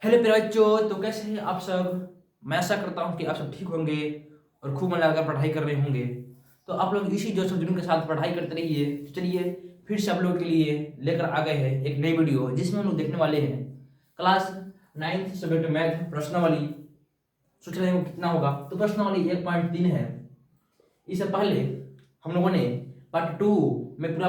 Hello प्यारे बच्चों, तो कैसे हैं आप सब। मैं आशा करता हूं कि आप सब ठीक होंगे और खूब मन लगाकर पढ़ाई कर रहे होंगे। तो आप लोग इसी जोश और जुनून के साथ पढ़ाई करते रहिए। तो चलिए फिर से आप लोगों के लिए लेकर आ गए हैं एक नई वीडियो, जिसमें हम लोग देखने वाले हैं क्लास 9th सब्जेक्ट मैथ प्रश्नावली। सोच रहे हो कितना होगा, तो प्रश्नावली 1.3 है। इससे पहले हम लोगों ने पार्ट 2 में पूरा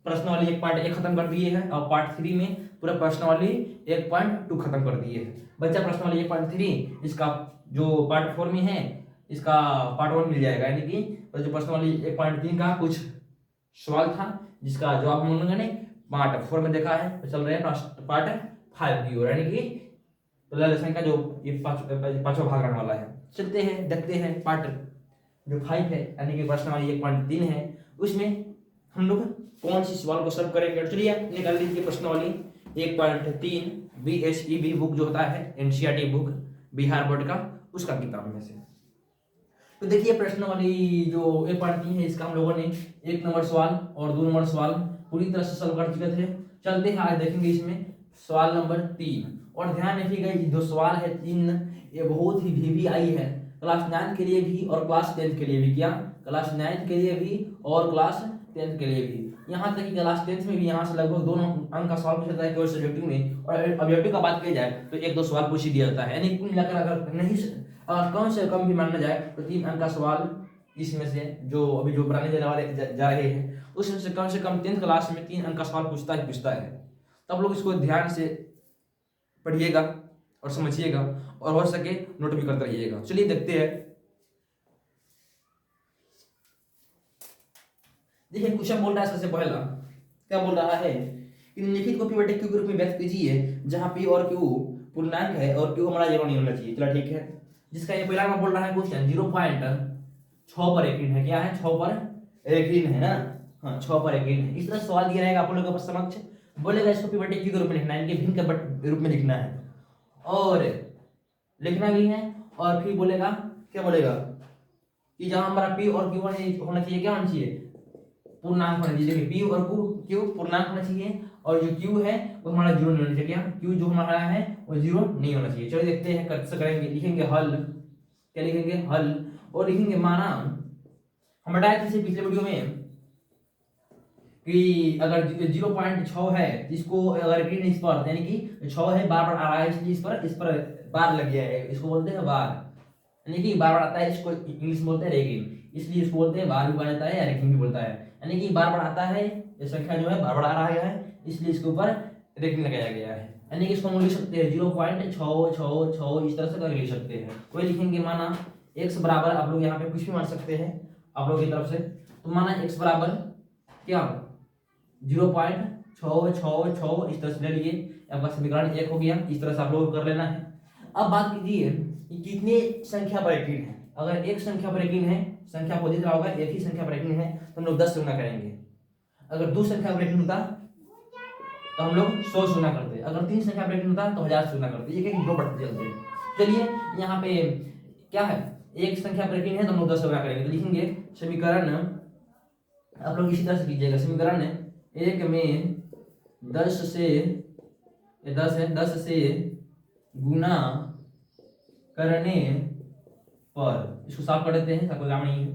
प्रश्नावली 1.1 खत्म कर दिए हैं और पार्ट 3 में पूरा प्रश्नावली 1.2 खत्म कर दिए हैं। बच्चा प्रश्नावली 1.3 इसका जो पार्ट 4 में है इसका पार्ट 1 मिल जाएगा, यानी कि जो प्रश्नावली 1.3 का कुछ सवाल था जिसका जवाब हम लोगों ने पार्ट 4 में देखा है। तो चल रहे हैं पार्ट 5 की ओर, यानी कि लेसन का जो ये पांचवा भाग रहने वाला है। चलते हैं देखते हैं पार्ट जो 5 है, यानी कि प्रश्नावली 1.3 है, उसमें हम लोग कौन सी सवाल को सॉल्व करेंगे। चलिए निकाल लीजिए प्रश्नावली 1.3 BSEB बुक जो होता है NCERT बुक बिहार बोर्ड का, उसका किताब में से। तो देखिए प्रश्नावली जो 1.3 है इसका हम लोगों ने 1 नंबर सवाल और 2 नंबर सवाल पूरी तरह से सॉल्व कर चुके थे। चलते हैं आज देखेंगे इसमें सवाल नंबर 3। और ध्यान रखिएगा ये जो सवाल है 3 ये बहुत ही VVI है, क्लास 9 के लिए भी और क्लास 10 के लिए भी। क्या क्लास 9 के लिए भी और क्लास 10 के लिए भी। यहाँ तक कि क्लास 10 में भी यहाँ से लगभग 2 अंक का सवाल पूछा जाता है केवल सब्जेक्टिव में। और ऑब्जेक्टिव का बात की जाए तो 1-2 सवाल पूछ ही दिया जाता है, यानी कुल मिलाकर अगर नहीं कम से कम भी माना जाए तो 3 अंक का सवाल इसमें से जो अभी जो बनाने जा रहे हैं उसमें से कम 10th क्लास में 3 अंक का सवाल पूछता है। तो आप लोग इसको ध्यान से पढ़िएगा और समझिएगा और हो सके नोट भी करते रहिएगा। चलिए देखते हैं। देखिए क्वेश्चन बोल रहा है सबसे पहला, क्या बोल रहा है कि निम्नलिखित को पी क्यू के रूप में व्यक्त कीजिए जहां पी और क्यू पूर्णांक है और क्यू हमारा 0 नहीं होना चाहिए। चलो ठीक है, जिसका ये पहला बोल रहा है क्वेश्चन 0.6 पर एकीन है। क्या है? 6 पर एकीन है ना। हाँ 6 पर एकीन है। इस तरह सवाल दिया रहेगा आप लोगों के समक्ष, बोलेगा इसको पी क्यू के रूप में लिखना है, इनके भिन्न के रूप में लिखना है और लिखना भी है। और फिर बोलेगा क्या बोलेगा कि जहां हमारा पी और क्यू होना चाहिए, क्या होना चाहिए? पूर्णांक होना चाहिए। देखिए पी और क्यू पूर्णांक होना चाहिए और जो क्यू है वो हमारा 0 नहीं होना चाहिए। क्या क्यू जो हमारा है वो 0 नहीं होना चाहिए। चलो देखते हैं कैसे करेंगे। लिखेंगे हल, क्या लिखेंगे? हल। और लिखेंगे माना, हम बताए थे पिछले वीडियो में कि अगर 0.6 है इसको अगर ग्रीन इस पर, यानी कि 6 है बार बार आ रहा है इसलिए इस पर बार लग गया है, इसको बोलते हैं बार, यानी कि बार बार आता है, इसको इंग्लिश में बोलते हैं रेगिंग, इसलिए इसको बोलते हैं बार भी बोला जाता है या रेगिंग भी बोलता है। यानी कि बार बार आता है, ये संख्या जो है बार बार आ रहा है इसलिए इसके ऊपर रेगिंग लगाया गया है। यानी कि इसको हम लिख सकते हैं 0.666 इस तरह से करके लिख सकते हैं। कोई लिखेंगे माना x बराबर, आप लोग यहाँ पे कुछ भी मान सकते हैं आप लोग की तरफ से। तो माना x बराबर क्या 0.666 इस तरह से ले लिए, आपका समीकरण 1 हो गया। इस तरह से आप लोगों को कर लेना है। अब बात कीजिए कि कितने संख्या पर एकीन है। अगर एक संख्या पर एकीन है, संख्या को दिख रहा होगा एक ही संख्या पर एकीन है तो हम लोग 10 से गुना करेंगे। अगर 2 संख्या पर एकीन होता तो हम लोग 100 से गुना करते। अगर 3 संख्या पर एकीन होता तो 1000 से गुना करते। ये क्या 2 बढ़ते चलते हैं। चलिए यहाँ पे क्या है, एक संख्या पर एकीन है तो हम लोग 10 से गुना करेंगे। तो लिखेंगे समीकरण, आप लोग इसी तरह से कीजिएगा, समीकरण 1 में 10 से गुना करने पर, इसको साफ कर देते हैं, कोई काम नहीं है।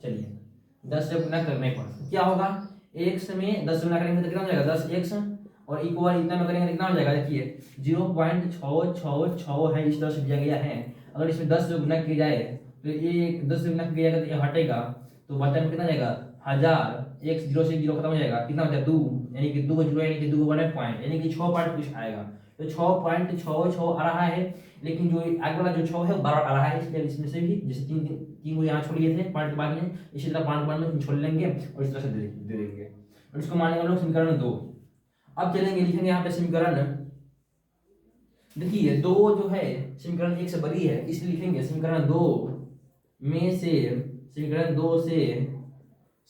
चलिए 10 से गुना करने पर क्या होगा, x में 10 से गुना करेंगे तो कितना हो जाएगा 10x और इक्वल इतना में करेंगे तो कितना हो जाएगा। देखिए 0.666 है, इस तरह से दिया गया है। अगर इसमें 10 से गुना किया जाए तो ये 10 से गुना किया जाएगा तो ये हटेगा तो बचा में कितना जाएगा 1000। x 0 से 0 खत्म हो जाएगा, कितना हो जाएगा 2, यानी कि 2 को 0 यानी कि 2 को 1 पॉइंट, यानी कि 6 पॉइंट कुछ आएगा। तो 6.66 आ रहा है, लेकिन जो आगे वाला जो 6 है वो 12 आ रहा है, इसलिए इसमें से भी जैसे तीन को यहाँ छोड़ लिए थे पॉइंट के बाद में, इसी तरह पॉइंट बाद में छोड़ लेंगे और इस तरह से दे देंगे और इसको मानेंगे हम लोग समीकरण 2। अब चलेंगे लिखेंगे यहाँ पे समीकरण, देखिए 2 जो है समीकरण 1 से बड़ी है इसलिए लिखेंगे समीकरण 2 में से समीकरण 2 से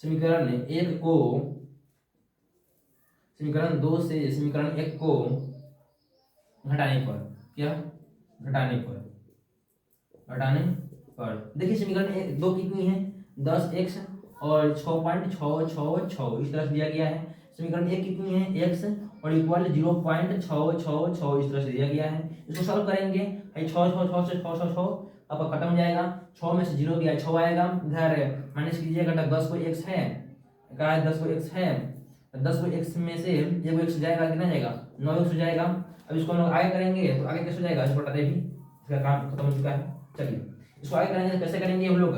समीकरण 1 को, समीकरण 2 से समीकरण 1 को घटाने पर, क्या घटाने पर देखिए समीकरण 2 कितनी है 10x और 6.666 इस तरह से दिया गया है। समीकरण 1 कितनी है x और इक्वल 0.666 इस तरह से दिया गया है। इसको सॉल्व करेंगे, 6 से 6 आपका खत्म हो जाएगा, 6 में से 0 गया 6 आएगा, इधर माइनस कीजिएगा, 10 को x है, कहा है 10 को x है, 10 को x में से ये को x जाएगा, कितना जाएगा 9x हो जाएगा। अब इसको हम लोग आगे करेंगे तो आगे कैसे हो जाएगा, इसको हटाते भी, इसका काम खत्म हो चुका है। चलिए इसको आगे करेंगे तो कैसे करेंगे हम लोग,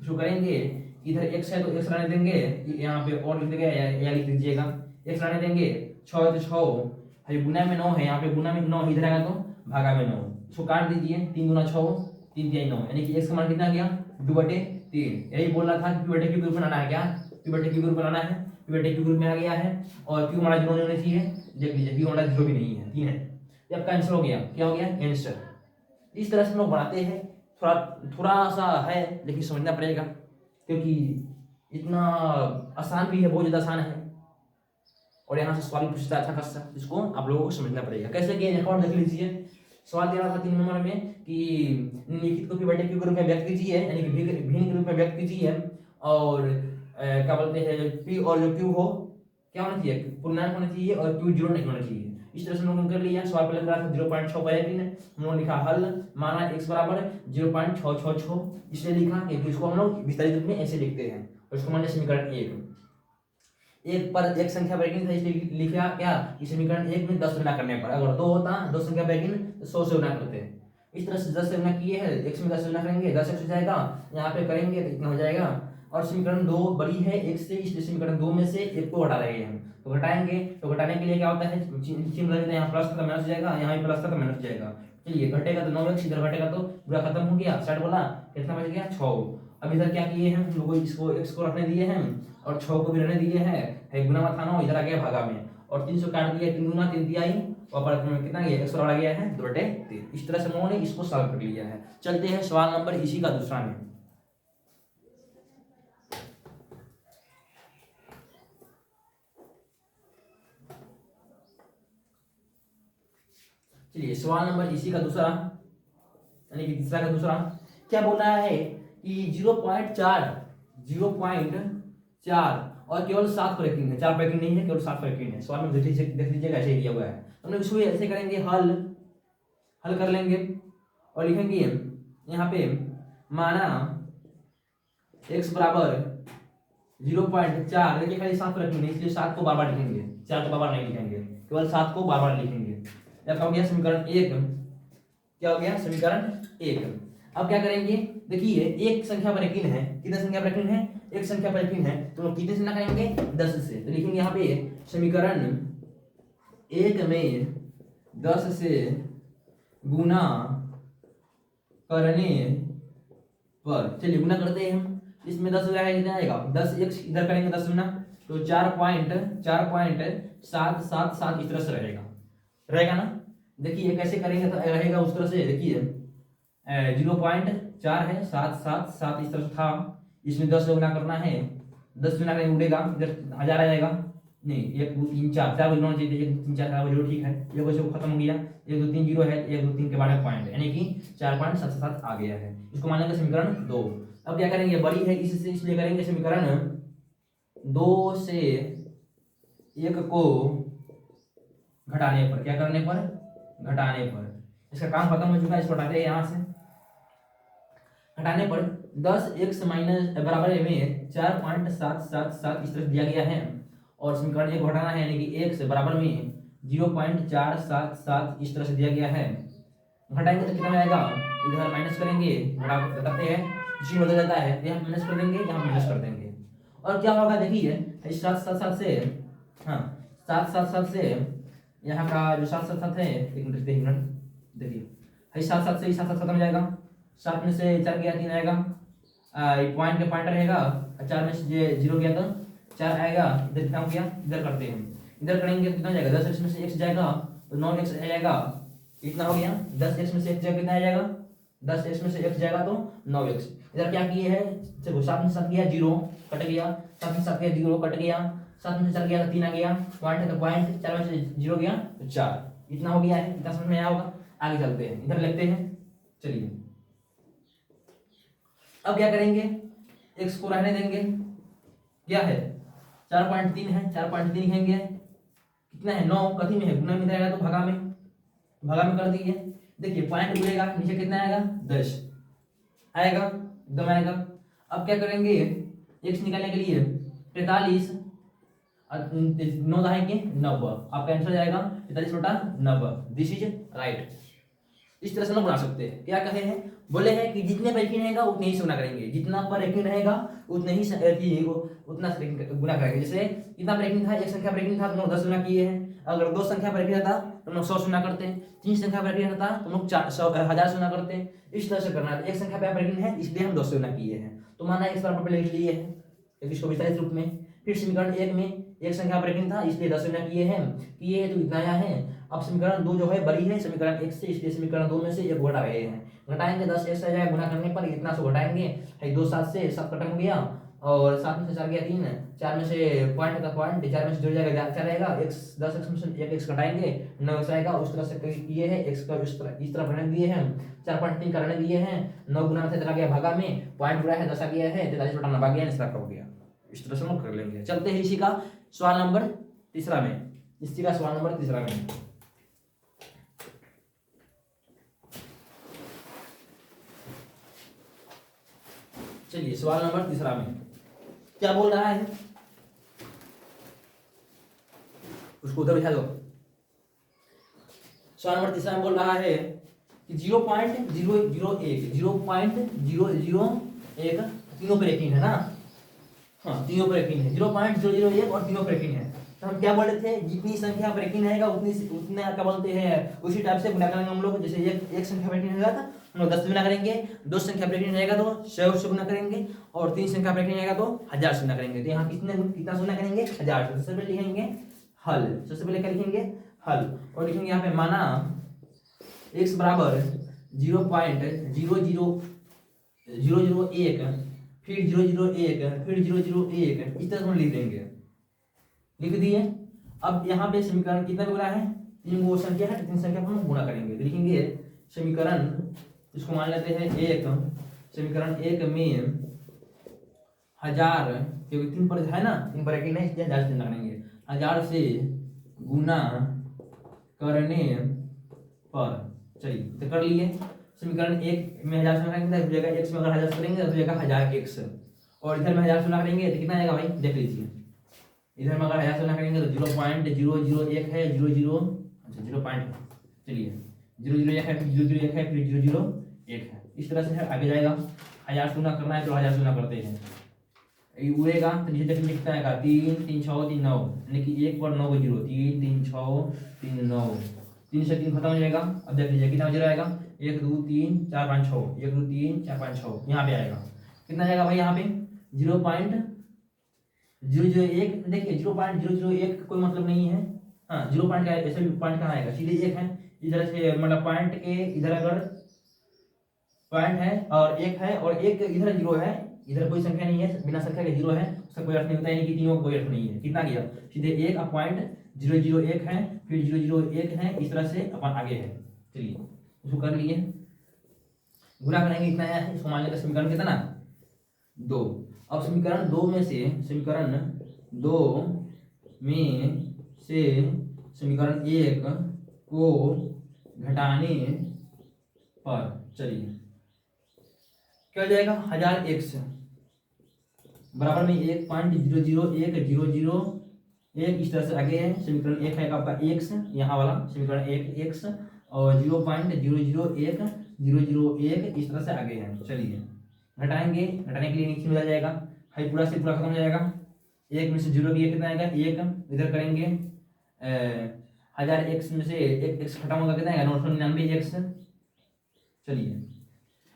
इसको करेंगे इधर x है तो x रहने देंगे, यहाँ पे और लिख देंगे या लिख दीजिएगा, x रहने देंगे, 6 है तो 6 है, गुना में 9 है, यहाँ पे गुना में 9 इधर आएगा तो भागा में 9, इसको काट दीजिए, 3 दूना 6 3 3 9, यानी कि x का मान कितना गया 2/3। यही बोल रहा था कि p/q के ग्रुप में लाना है, क्या p/q के ग्रुप में लाना है, p/q ग्रुप में आ गया है और q हमारा 0 नहीं होना चाहिए, देख लीजिए q हमारा 0 भी नहीं है, 3 है, ये आपका आंसर हो गया, क्या हो गया आंसर। इस तरह से हम लोग बनाते हैं, थोड़ा थोड़ा सा है लेकिन समझना पड़ेगा क्योंकि इतना आसान भी है, बहुत ज़्यादा आसान है और यहाँ से सवाल पूछता है अच्छा खासा, इसको आप लोगों को समझना पड़ेगा। कैसे किया एक और देख लीजिए, सवाल दिया था 3 नंबर में कि निम्नलिखित को p/q के रूप में व्यक्त कीजिए, यानी कि भिन्न के रूप में व्यक्त कीजिए और क्या बोलते हैं p और जो q हो क्या होना चाहिए, पूर्णांक होना चाहिए और q 0 नहीं होना चाहिए। इस तरह से हम लोगों ने कर लिया, सवाल पहले करा था 0.6 हम लोग लिखा हल, माना x बराबर 0.666, इसलिए लिखा कि इसको हम लोग विस्तारित रूप में ऐसे लिखते हैं और इसको माने समीकरण 1 पर एक संख्या ब्रैकेट था इसलिए लिखा क्या कि समीकरण 1 में 10 गुना करने पर, अगर 2 होता 2 संख्या ब्रैकेट तो 100 से गुना करते हैं। इस तरह से 10 से गुना किए हैं, x में 10 से गुना करेंगे 10x हो जाएगा, यहाँ पे करेंगे तो इतना हो जाएगा और समीकरण 2 बड़ी है 1 से, इसलिए समीकरण 2 में से 1 को हटा रहे हैं हम, तो घटाएंगे, तो घटाने के लिए क्या होता है चिन्ह बदल देते हैं, यहाँ प्लस था तो माइनस जाएगा, यहाँ भी प्लस था तो माइनस जाएगा। चलिए घटेगा तो 9x, इधर घटेगा तो पूरा खत्म हो गया, 60 बोला कितना बच गया 6। अब इधर क्या किए हैं हम लोग, इसको x को रखने दिए हैं और 6 को भी रहने दिए हैं, गुना में था 9 इधर आ गया भागा में और 300 काट दिया, 3 गुना 3 तिहाई और पर कितना गया 100 आ गया है 2/3। इस तरह से हम लोगों ने इसको सॉल्व कर लिया है। चलते हैं सवाल नंबर इसी का दूसरा में। चलिए सवाल नंबर इसी का दूसरा यानी कि तीसरा का दूसरा क्या बोल रहा है कि 0.4 और केवल 7 ब्रैकेट है, 4 ब्रैकेट नहीं है, केवल 7 ब्रैकेट है। सवाल में देख लीजिएगा ऐसे दिया हुआ है, हम लोग इसको ऐसे करेंगे, हल कर लेंगे और लिखेंगे यहाँ पे माना x बराबर 0.4, देखिए खाली 7 ब्रैकेट इसलिए 7 को बार बार लिखेंगे, 4 को बार बार नहीं लिखेंगे, केवल 7 को बार बार लिखेंगे। क्या हो गया समीकरण 1, क्या हो गया समीकरण 1। अब क्या करेंगे, देखिए एक संख्या ब्रैकेट है, कितने संख्या ब्रैकेट है, एक संख्या ब्रैकेट है, तो लोग कितने से ना करेंगे 10 से, तो लिखेंगे यहाँ पे समीकरण 1 में 10 से गुना करने पर, चलिए गुना करते हैं हम, इसमें 10 हो जाएगा, कितना आएगा 10x, इधर करेंगे 10 गुना तो 4.777 इस तरह से रहेगा ना। देखिए कैसे करेंगे तो रहेगा उस तरह से, देखिए 0.4 है 777 इस तरह से था, इसमें 10 गुना करना है, 10 गुना करेंगे उड़ेगा, इधर 1000 आ जाएगा, नहीं 1 2 3 4 4 बजना चाहिए, 1 2 3 4 0 ठीक है, ये वैसे खत्म हो गया, 1 2 3 0 है, 1 2 3 के बाद में पॉइंट यानी कि 4.77 आ गया है, इसको मानेंगे समीकरण 2। अब क्या करेंगे, बड़ी है इससे इसलिए करेंगे समीकरण 2 से 1 को घटाने पर, क्या करने पर घटाने पर, इसका काम खत्म हो चुका है, इसको हटाते हैं यहाँ से, हटाने पर 10x माइनस बराबर में 4.777 इस तरह दिया गया है और समीकरण 1 घटाना है यानी कि x बराबर में 0.477 इस तरह से दिया गया है। घटाएंगे तो कितना आएगा, इधर माइनस करेंगे, घटाते हैं जी बदल जाता है, यहाँ माइनस कर देंगे, यहाँ माइनस कर देंगे और क्या होगा देखिए 777 से, हाँ 777 से यहाँ का जो 777 है, एक मिनट देखिए 7 से 7 खत्म हो जाएगा, 7 में से 4 गया 3 आएगा, पॉइंट का पॉइंट रहेगा, 4 में से 0 गया तो 4 आएगा, इधर कितना हो गया, इधर करते हैं, इधर करेंगे कितना जाएगा, 10x में से x जाएगा तो 9x आ जाएगा, कितना हो गया 10x में से x जाएगा, कितना आ जाएगा 10x में से x जाएगा तो 9x। इधर क्या किए हैं, देखो 7 में 7 गया 0 कट गया, 7 में 7 गया 0 कट गया, 7 में से 4 गया तो 3 आ गया, पॉइंट है तो पॉइंट, 4 में से 0 गया तो 4, इतना हो गया है, इतना समझ में आया होगा। आगे चलते हैं, इधर लिखते हैं, चलिए अब क्या करेंगे, x को रहने देंगे, क्या है 4.3 है, 4.3 लिखेंगे, कितना है 9 कथी में है गुना में रहेगा तो भागा में कर दिए। देखिए पॉइंट बोलेगा नीचे कितना आएगा 10 आएगा एकदम आएगा। अब क्या करेंगे x निकालने के लिए 45 9 दाएंगे 90, आपका आंसर जाएगा 45/90। This is right. इस तरह से हम बना सकते हैं। क्या कहे हैं बोले हैं कि जितने पर यकीन रहेगा उतने ही से गुना करेंगे, जितना पर यकीन रहेगा उतने ही उतना से गुना करेंगे। जैसे कितना पर यकीन था, एक संख्या पर यकीन था तो हम 10 गुना किए हैं। अगर 2 संख्या पर यकीन रहता तो हम 100 गुना करते हैं। 3 संख्या पर यकीन रहता तो हम 1000 गुना करते हैं। इस तरह से करना है। एक संख्या पर यकीन है इसलिए हम 200 गुना किए हैं। तो माना एक बार पर लिख लिए हैं इसको विस्तारित रूप में। फिर समीकरण 1 में एक संख्या पर यकीन था इसलिए 10 गुना किए हैं तो इतना आया है। अब समीकरण 2 जो है बड़ी है समीकरण 1 से, इसलिए समीकरण 2 में से 1 घटा रहे हैं। घटाएंगे 10 1 से जाए गुना करने पर इतना से घटाएंगे 2 7 से 7 खत्म हो गया और 7 में से 4 गया 3, 4 में से पॉइंट का पॉइंट 4 में से जुड़ जाएगा 4 रहेगा। x 10 x में से 1 x घटाएंगे 9 x आएगा। उस तरह से किए हैं x का इस तरह बढ़ने दिए हैं 4.3 करने दिए हैं। 9 गुना से चला गया भागा में, पॉइंट बुरा है 10 आ गया है 43/90 आ गया, इस तरह का हो गया। इस तरह से हम कर लेंगे। चलते हैं इसी का सवाल नंबर तीसरा में। इसी का सवाल नंबर तीसरा में चलिए सवाल नंबर तीसरा में क्या बोल रहा है उसको उधर बिठा दो। सवाल नंबर तीसरा में बोल रहा है कि 0.001 तीनों पर यकीन है ना। हाँ तीनों पर यकीन है 0.001 और तीनों पर यकीन है। तो हम क्या बोल रहे थे जितनी संख्या पर यकीन रहेगा उतना क्या बोलते हैं उसी टाइप से गुना करेंगे हम लोग। जैसे एक संख्या पर यकीन रहेगा था हम लोग 10 गुना करेंगे, 2 संख्या पर यकीन रहेगा तो 100 से गुना करेंगे और 3 संख्या पर यकीन रहेगा तो 1000 से गुना करेंगे। तो यहाँ कितना गुना करेंगे 1000 से। सबसे पहले लिखेंगे हल, सबसे पहले क्या लिखेंगे हल और लिखेंगे यहाँ पे माना x बराबर 0.00001 फिर 001 फिर 001 इस तरह से हम लिख देंगे। लिख दिए। अब यहाँ पे समीकरण कितना बोला है 3 गो संख्या है, 3 संख्या को हम गुणा करेंगे। तो लिखेंगे समीकरण इसको मान लेते हैं 1, समीकरण 1 में 1000 क्योंकि 3 पर है ना 3 पर यकीन है इसलिए 1000 से गुणा करेंगे। 1000 से गुना करने पर चलिए तो कर लिए। समीकरण 1 में 1000 से गुणा करेंगे तो हो जाएगा x में अगर 1000 से करेंगे तो हो जाएगा 1000x और इधर में 1000 से गुणा करेंगे तो कितना आएगा भाई देख लीजिए। इधर में अगर 1000 से गुणा करेंगे तो 0.001 है 0.0 चलिए 001 है फिर 001 है फिर 001 है। इस तरह से है आगे जाएगा। 1000 से गुणा करना है तो 1000 से गुणा करते हैं उड़ेगा तो नीचे देखिए कितना आएगा 3 3 6 3 9 यानी कि 1 पर 9 को 0 3 3 6 3 9 3 से 3 खत्म हो जाएगा। अब देख लीजिए कितना जीरो आएगा 1 2 3 4 5 6 1 2 3 4 5 6 यहाँ पे आएगा कितना जाएगा भाई यहाँ पे 0.001। देखिए 0.001 कोई मतलब नहीं है। हाँ 0 पॉइंट का ऐसे भी पॉइंट कहाँ आएगा सीधे 1 है इधर से मतलब पॉइंट के इधर अगर पॉइंट है और 1 है और 1 इधर 0 है इधर कोई संख्या नहीं है बिना संख्या के 0 है उसका कोई अर्थ नहीं होता है कि तीनों का कोई अर्थ नहीं है। कितना गया सीधे 1 अब पॉइंट 001 है फिर 001 है इस तरह से अपन आगे है। चलिए इसको कर लिए गुना करेंगे इतना आया है। इसको मान लेते समीकरण कितना 2। अब समीकरण 2 में से समीकरण 1 को घटाने पर चलिए क्या हो जाएगा 1000x बराबर में 1.001 इस तरह से आगे है। समीकरण 1 है आपका x यहाँ वाला समीकरण 1 x और 0.001 इस तरह से आगे है। चलिए घटाएंगे घटाने के लिए नीचे में आ जाएगा हाई पूरा से पूरा खत्म हो जाएगा। 1 में से 0 भी कितना आएगा 1 इधर करेंगे 1000x में से 1 x खत्म होगा कितना आएगा 999x। चलिए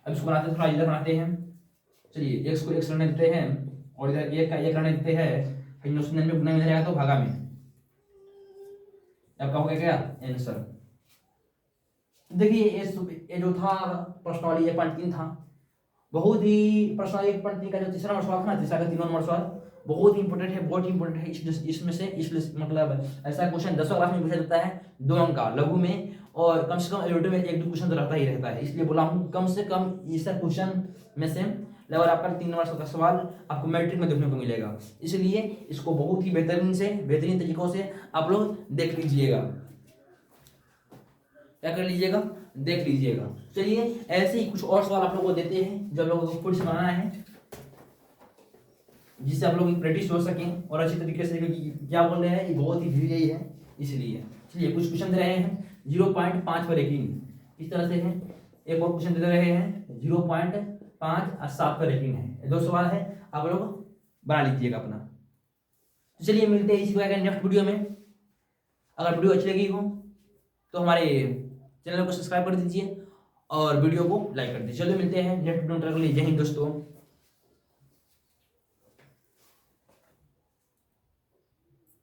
अब इसको बनाते थोड़ा इधर बनाते हैं। चलिए x को x रहने देते हैं और इधर 1 का 1 रहने देते हैं फिर 999 गुना में जाएगा तो भागा में आपका हो गया क्या आंसर। देखिए ये जो था प्रश्नावली 1.3 था बहुत ही प्रश्नावली 1.3 का जो तीसरा नंबर सवाल था ना तीसरा का 3 नंबर सवाल बहुत ही इंपॉर्टेंट है बहुत ही इंपॉर्टेंट है। इसमें से इस मतलब ऐसा क्वेश्चन 10वीं क्लास में पूछा जाता है 2 अंक का लघु में और कम से कम एलयूटी में 1-2 क्वेश्चन तो रहता ही रहता है। इसलिए बोला हूँ कम से कम इस क्वेश्चन में से लगभग आपका 3 नंबर का सवाल आपको मैट्रिक में देखने को मिलेगा। इसलिए इसको बहुत ही बेहतरीन तरीकों से आप लोग देख लीजिएगा। क्या कर लीजिएगा, देख लीजिएगा। चलिए ऐसे ही कुछ और सवाल आप लोगों को देते हैं जो आप लोगों को खुद से बनाना है, जिससे आप लोग प्रैक्टिस हो सकें और अच्छी तरीके से, क्योंकि क्या बोल रहे हैं ये बहुत ही भीड़ यही है इसलिए। चलिए कुछ क्वेश्चन दे रहे हैं 0.5 पर रेटिंग इस तरह से है। एक और क्वेश्चन दे रहे हैं 0.5 और 7 पर रेटिंग है। 2 सवाल है, आप लोग बना लीजिएगा अपना। तो चलिए मिलते हैं इसी प्रकार नेक्स्ट वीडियो में। अगर वीडियो अच्छी लगी हो तो हमारे चैनल को सब्सक्राइब कर दीजिए और वीडियो को लाइक कर दीजिए। चलिए मिलते हैं नेक्स्ट वीडियो में। जय हिंद दोस्तों।